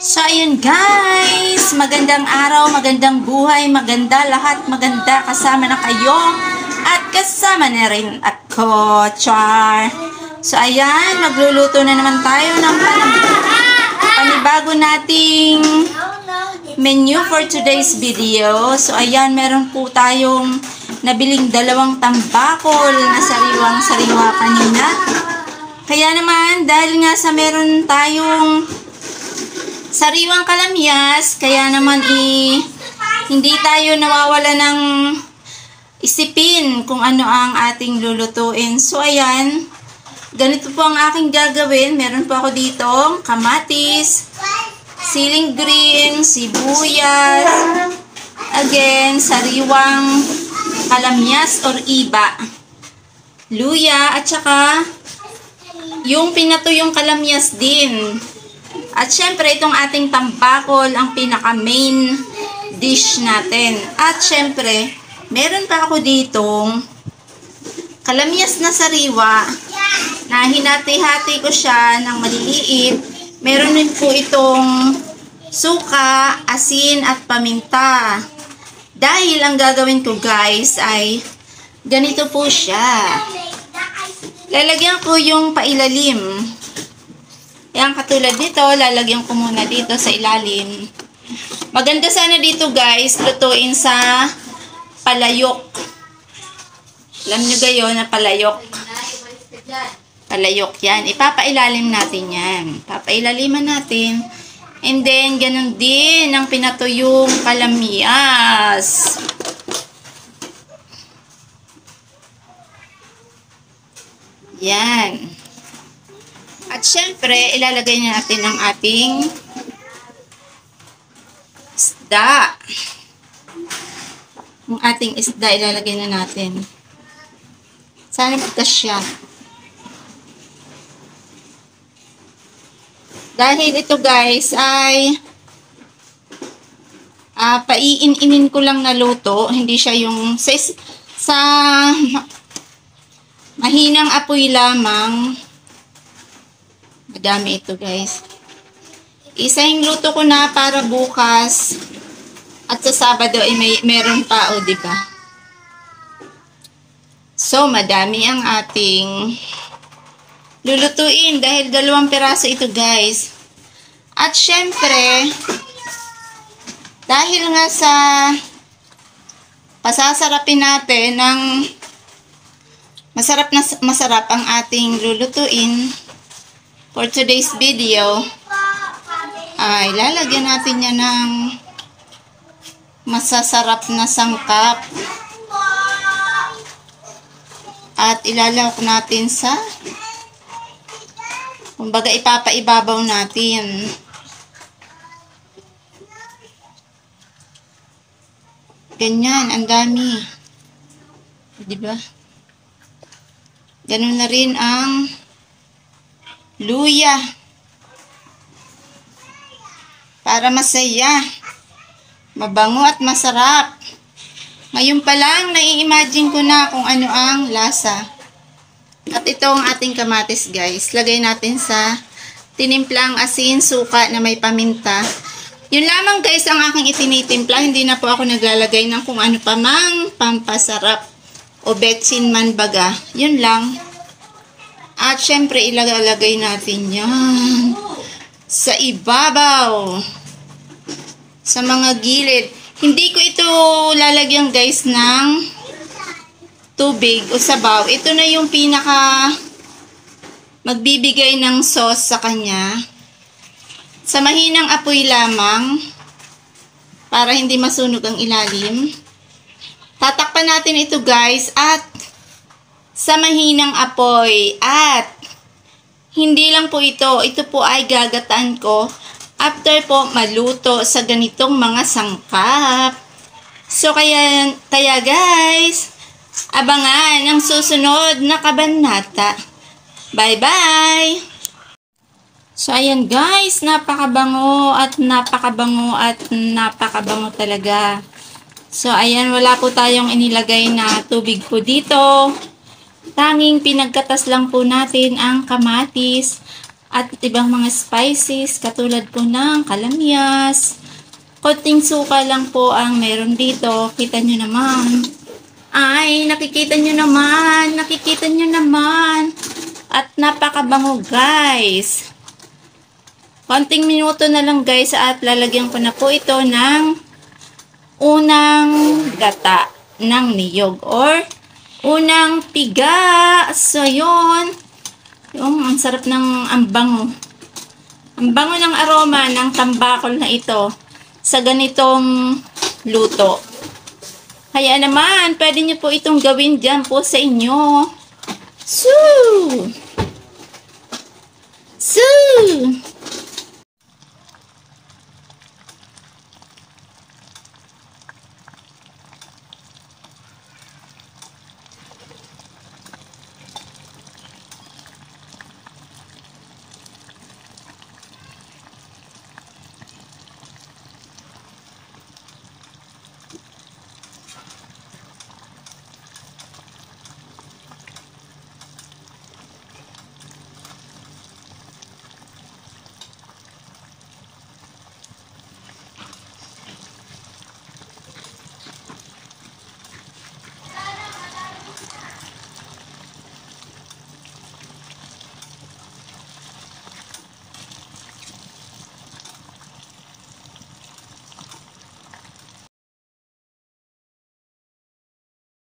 So, ayun guys, magandang araw, magandang buhay, maganda lahat, maganda, kasama na kayo at kasama na rin ako, Char. So, ayan, magluluto na naman tayo ng panibago nating menu for today's video. So, ayan, meron po tayong nabiling dalawang tambakol na sariwang-sariwa kanina. Kaya naman, dahil nga sa meron tayong sariwang kalamyas, kaya naman hindi tayo nawawala ng isipin kung ano ang ating lulutuin. So, ayan, ganito po ang aking gagawin. Meron po ako dito kamatis, siling green, sibuyas, again, sariwang kalamyas or iba, luya, at saka yung pinatuyong kalamyas din. At syempre, itong ating tambakol ang pinaka-main dish natin. At syempre, meron pa ako ditong kalamyas na sariwa na hinati-hati ko siya ng maliliit. Meron din po itong suka, asin, at paminta. Dahil ang gagawin ko guys ay ganito po siya. Lalagyan ko yung pailalim. Yan, katulad nito, lalagyan ko muna dito sa ilalim. Maganda sana dito guys, lutuin sa palayok. Alam nyo gayon na palayok. Palayok yan. Ipapailalim natin yan. Papailaliman natin. And then, ganun din ang pinatuyong kalamyas. Yan. At syempre, ilalagay na natin ang ating isda. Ang ating isda, ilalagay na natin. Sana magkasya. Dahil ito guys ay paiin-inin ko lang na luto. Hindi siya yung sa mahinang apoy lamang. Madami ito guys. Isang luto ko na para bukas. At sa Sabado ay meron pa, o diba? So, madami ang ating lulutuin dahil 2 piraso ito guys. At syempre, dahil nga sa pasasarapin natin ng masarap ang ating lulutuin for today's video, ay lalagyan natin yan ng masasarap na sangkap. At ilalawak natin sa, kumbaga ipapaibabaw natin. Ganyan, ang dami. Diba? Ganun na rin ang luya. Para masaya, mabango at masarap. Ngayon pa lang, nai-imagine ko na kung ano ang lasa. At ito ang ating kamatis guys. Lagay natin sa tinimplang asin, suka na may paminta. Yun lamang guys ang aking itinitimpla. Hindi na po ako naglalagay ng kung ano pa mang pampasarap o betsin man baga. Yun lang. At syempre, ilalagay natin yan sa ibabaw, sa mga gilid. Hindi ko ito lalagyan guys ng tubig o sabaw. Ito na yung pinaka magbibigay ng sauce sa kanya. Sa mahinang apoy lamang, para hindi masunog ang ilalim. Tatakpan natin ito guys at sa mahinang apoy. At hindi lang po ito. Ito po ay gagataan ko after po maluto sa ganitong mga sangkap. So kaya guys, abangan ang susunod na kabanata. Bye bye! So ayan guys, napakabango at napakabango at napakabango talaga. So ayan, wala po tayong inilagay na tubig po dito. Tanging pinagkatas lang po natin ang kamatis at ibang mga spices katulad po ng kalamyas. Konting suka lang po ang meron dito. Kita nyo naman. Ay, nakikita nyo naman. Nakikita nyo naman. At napakabango guys. Konting minuto na lang guys at lalagyan ko na po ito ng unang gata ng niyog or unang piga. So, yun. Ang sarap ng ambango. Ang bango ng aroma ng tambakol na ito sa ganitong luto. Kaya naman, pwede nyo po itong gawin dyan po sa inyo. Soo!